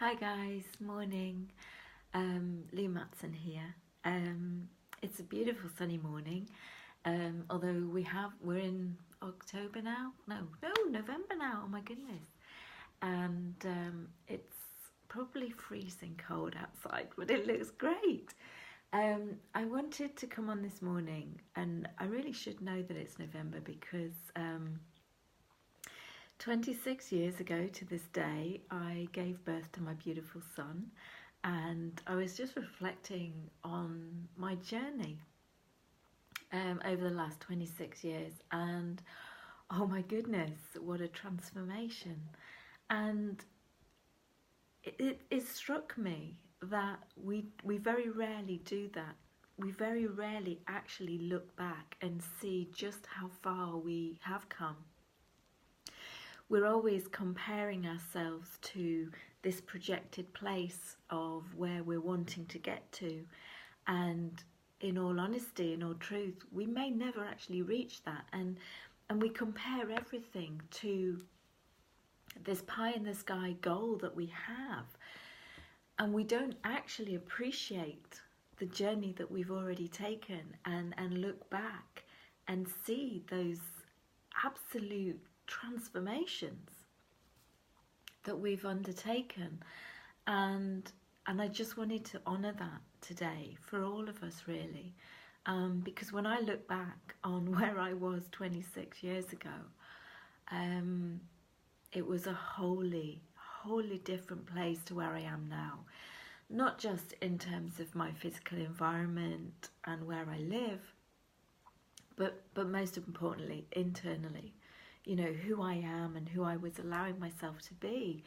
Hi guys, morning. Lou Matson here. It's a beautiful sunny morning. Although we're in October now. No, November now. Oh my goodness. And it's probably freezing cold outside, but it looks great. I wanted to come on this morning, and I really should know that it's November because 26 years ago to this day, I gave birth to my beautiful son, and I was just reflecting on my journey over the last 26 years, and oh my goodness, what a transformation. And it struck me that we very rarely do that. We very rarely actually look back and see just how far we have come. We're always comparing ourselves to this projected place of where we're wanting to get to, and in all honesty, in all truth, we may never actually reach that, and we compare everything to this pie in the sky goal that we have, and we don't actually appreciate the journey that we've already taken and look back and see those absolute transformations that we've undertaken, and I just wanted to honor that today for all of us, really, because when I look back on where I was 26 years ago, it was a wholly different place to where I am now, not just in terms of my physical environment and where I live, but most importantly internally, you know, who I am and who I was allowing myself to be.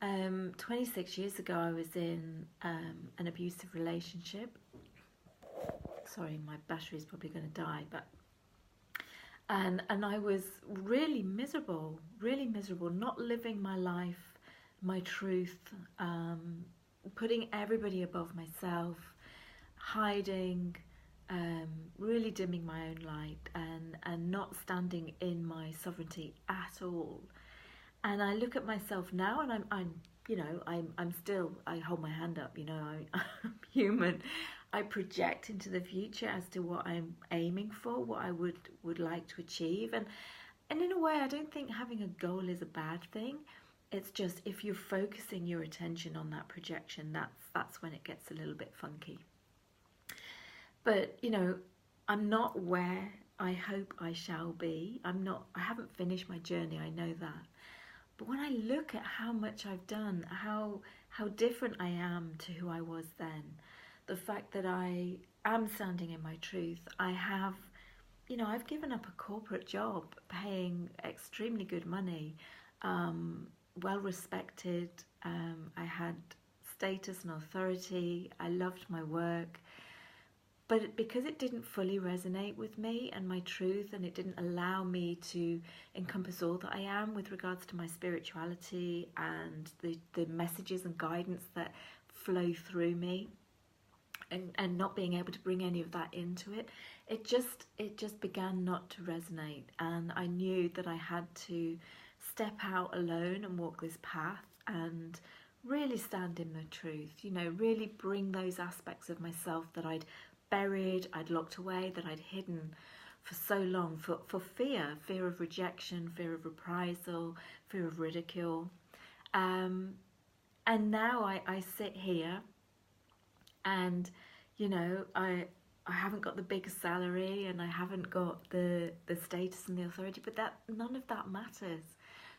26 years ago, I was in an abusive relationship. Sorry, my battery's probably going to die, but and I was really miserable, not living my life, my truth, putting everybody above myself, hiding, really dimming my own light, and not standing in my sovereignty at all. And I look at myself now, and I'm still, I hold my hand up, you know, I'm human. I project into the future as to what I'm aiming for, what I would like to achieve, and in a way, I don't think having a goal is a bad thing. It's just if you're focusing your attention on that projection, that's when it gets a little bit funky. But, you know, I'm not where I hope I shall be. I haven't finished my journey, I know that. But when I look at how much I've done, how different I am to who I was then, the fact that I am standing in my truth, I've given up a corporate job paying extremely good money, well respected, I had status and authority, I loved my work. But because it didn't fully resonate with me and my truth, and it didn't allow me to encompass all that I am with regards to my spirituality and the messages and guidance that flow through me, and not being able to bring any of that into it, it just began not to resonate. And I knew that I had to step out alone and walk this path and really stand in the truth, you know, really bring those aspects of myself that I'd buried, I'd locked away, that I'd hidden for so long, for fear of rejection, fear of reprisal, fear of ridicule. And now I sit here, and, you know, I haven't got the biggest salary, and I haven't got the status and the authority, but none of that matters,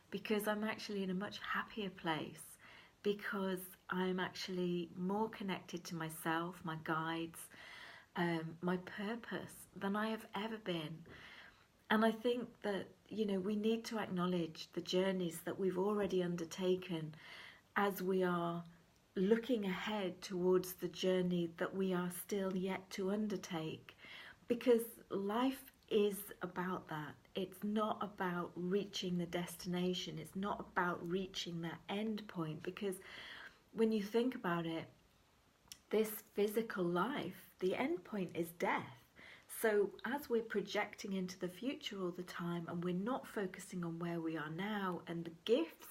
because I'm actually in a much happier place, because I'm actually more connected to myself, my guides, my purpose than I have ever been. And I think that, you know, we need to acknowledge the journeys that we've already undertaken as we are looking ahead towards the journey that we are still yet to undertake, because life is about that. It's not about reaching the destination, it's not about reaching that end point, because when you think about it, this physical life, the end point is death. So as we're projecting into the future all the time, and we're not focusing on where we are now and the gifts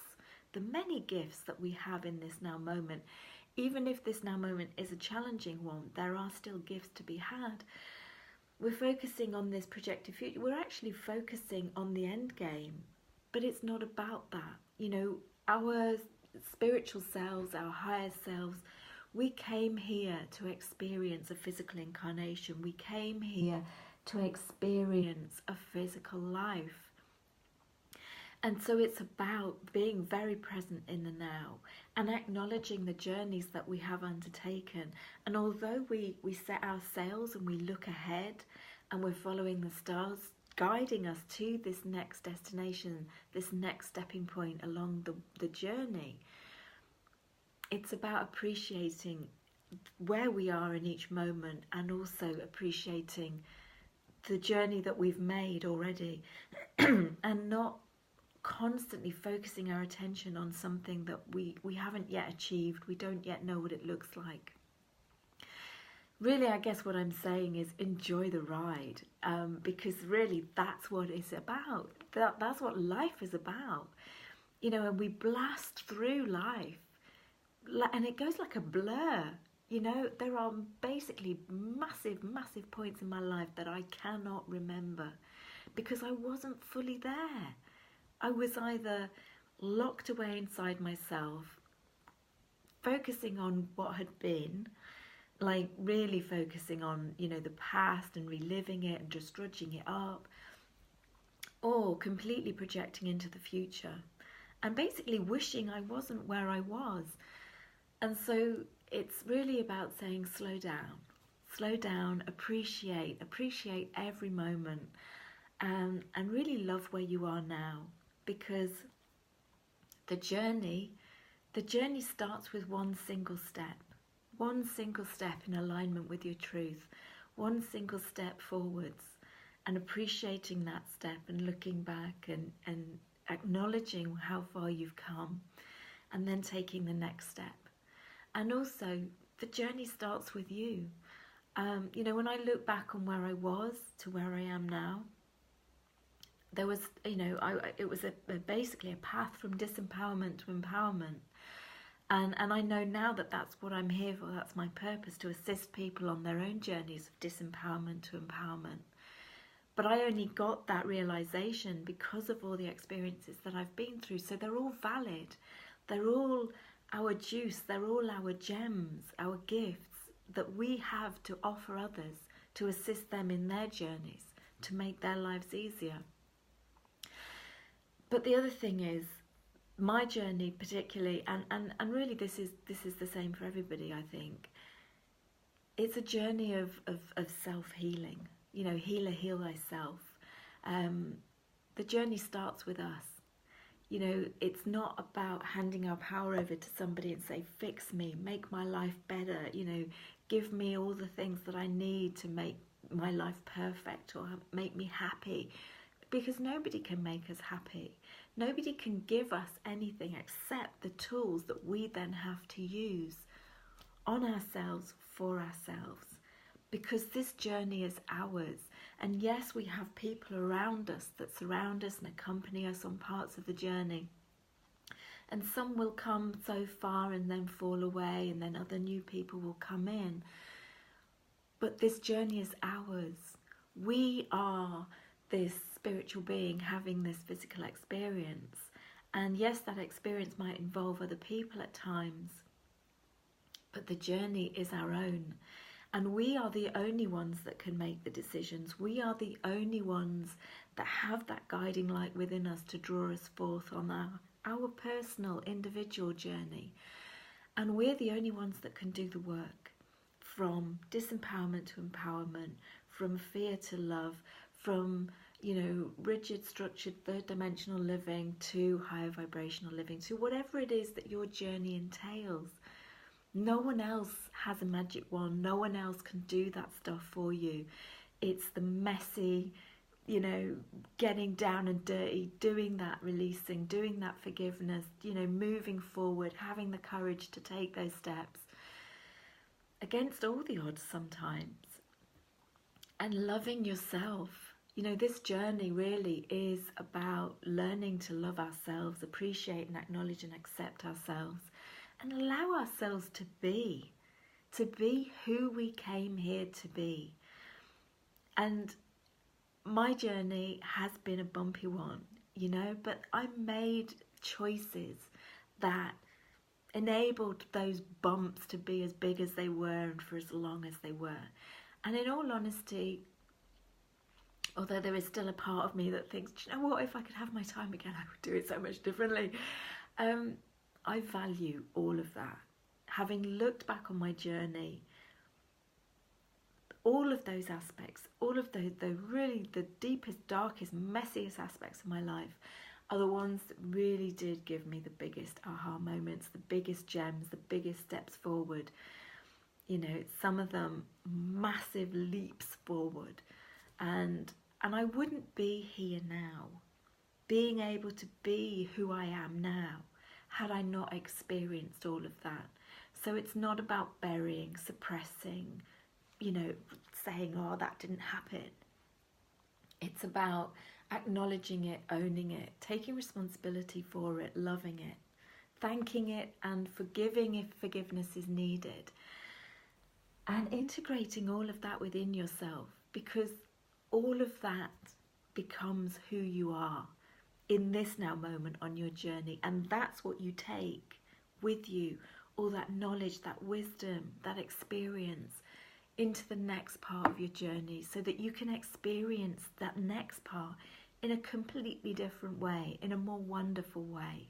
the many gifts that we have in this now moment. Even if this now moment is a challenging one, there are still gifts to be had. We're focusing on this projected future. We're actually focusing on the end game, but it's not about that. You know, our spiritual selves, our higher selves, we came here to experience a physical incarnation. We came here to experience a physical life. And so it's about being very present in the now and acknowledging the journeys that we have undertaken. And although we set our sails and we look ahead and we're following the stars, guiding us to this next destination, this next stepping point along the journey, it's about appreciating where we are in each moment and also appreciating the journey that we've made already and not constantly focusing our attention on something that we haven't yet achieved. We don't yet know what it looks like. Really, I guess what I'm saying is enjoy the ride, because really that's what it's about. That's what life is about. You know, and we blast through life and it goes like a blur. You know, there are basically massive points in my life that I cannot remember because I wasn't fully there. I was either locked away inside myself, focusing on what had been, like really focusing on, you know, the past and reliving it and just drudging it up, or completely projecting into the future and basically wishing I wasn't where I was. And so it's really about saying slow down, appreciate every moment, and really love where you are now. Because the journey starts with one single step in alignment with your truth, one single step forwards, and appreciating that step and looking back and acknowledging how far you've come, and then taking the next step. And also, the journey starts with you. You know, when I look back on where I was to where I am now, there was, you know, it was basically a path from disempowerment to empowerment. And I know now that that's what I'm here for. That's my purpose, to assist people on their own journeys of disempowerment to empowerment. But I only got that realization because of all the experiences that I've been through. So they're all valid. They're all our juice. They're all our gems, our gifts that we have to offer others, to assist them in their journeys, to make their lives easier. But the other thing is, my journey particularly, and really this is the same for everybody, I think, it's a journey of self-healing. You know, heal thyself. The journey starts with us. You know, it's not about handing our power over to somebody and say, fix me, make my life better, you know, give me all the things that I need to make my life perfect or make me happy. Because nobody can make us happy. Nobody can give us anything except the tools that we then have to use on ourselves, for ourselves. Because this journey is ours. And yes, we have people around us that surround us and accompany us on parts of the journey. And some will come so far and then fall away, and then other new people will come in. But this journey is ours. We are this spiritual being having this physical experience, and yes, that experience might involve other people at times, but the journey is our own, and we are the only ones that can make the decisions. We are the only ones that have that guiding light within us to draw us forth on our personal individual journey, and we're the only ones that can do the work, from disempowerment to empowerment, from fear to love, from, you know, rigid, structured, third-dimensional living to higher vibrational living, to whatever it is that your journey entails. No one else has a magic wand. No one else can do that stuff for you. It's the messy, you know, getting down and dirty, doing that releasing, doing that forgiveness, you know, moving forward, having the courage to take those steps against all the odds sometimes, and loving yourself. You know, this journey really is about learning to love ourselves, appreciate and acknowledge and accept ourselves, and allow ourselves to be who we came here to be. And my journey has been a bumpy one, you know, but I made choices that enabled those bumps to be as big as they were and for as long as they were. And in all honesty, although there is still a part of me that thinks, do you know what, if I could have my time again, I would do it so much differently. I value all of that. Having looked back on my journey, all of those aspects, all of the really the deepest, darkest, messiest aspects of my life are the ones that really did give me the biggest aha moments, the biggest gems, the biggest steps forward. You know, some of them massive leaps forward. And I wouldn't be here now, being able to be who I am now, had I not experienced all of that. So it's not about burying, suppressing, you know, saying, oh, that didn't happen. It's about acknowledging it, owning it, taking responsibility for it, loving it, thanking it and forgiving if forgiveness is needed, and integrating all of that within yourself, because all of that becomes who you are in this now moment on your journey. And that's what you take with you, all that knowledge, that wisdom, that experience into the next part of your journey, so that you can experience that next part in a completely different way, in a more wonderful way.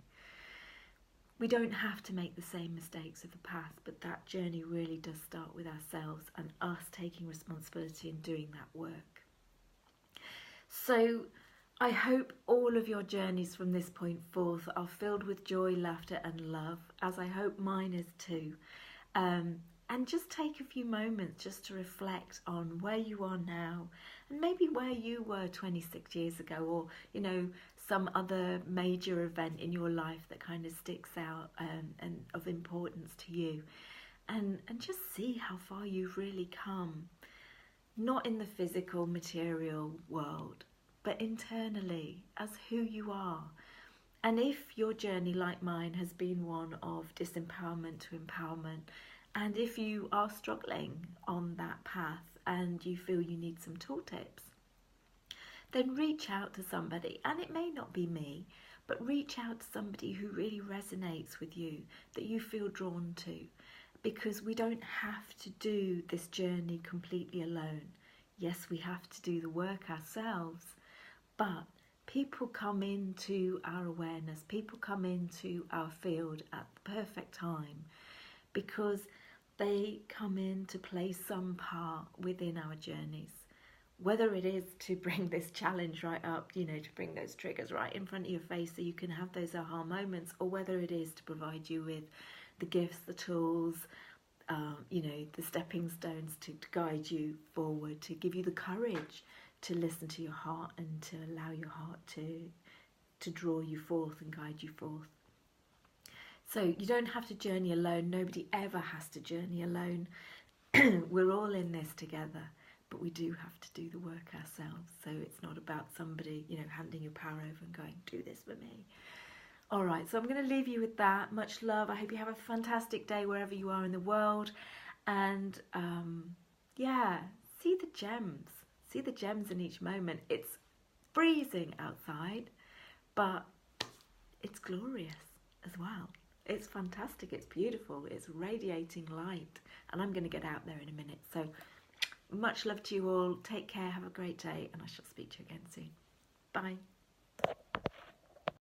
We don't have to make the same mistakes of the past, but that journey really does start with ourselves and us taking responsibility and doing that work. So I hope all of your journeys from this point forth are filled with joy, laughter and love, as I hope mine is too. And just take a few moments just to reflect on where you are now, and maybe where you were 26 years ago, or, you know, some other major event in your life that kind of sticks out and of importance to you. And just see how far you've really come. Not in the physical, material world, but internally as who you are. And if your journey, like mine, has been one of disempowerment to empowerment, and if you are struggling on that path and you feel you need some tooltips, then reach out to somebody. And it may not be me, but reach out to somebody who really resonates with you, that you feel drawn to, because we don't have to do this journey completely alone. Yes, we have to do the work ourselves, but people come into our awareness, people come into our field at the perfect time, because they come in to play some part within our journeys. Whether it is to bring this challenge right up, you know, to bring those triggers right in front of your face so you can have those aha moments, or whether it is to provide you with the gifts, the tools, you know, the stepping stones to guide you forward, to give you the courage to listen to your heart and to allow your heart to draw you forth and guide you forth. So you don't have to journey alone. Nobody ever has to journey alone. We're all in this together, but we do have to do the work ourselves. So it's not about somebody, you know, handing your power over and going, do this for me. All right, so I'm going to leave you with that. Much love. I hope you have a fantastic day wherever you are in the world. And yeah, see the gems. See the gems in each moment. It's freezing outside, but it's glorious as well. It's fantastic. It's beautiful. It's radiating light. And I'm going to get out there in a minute. So much love to you all. Take care. Have a great day. And I shall speak to you again soon. Bye.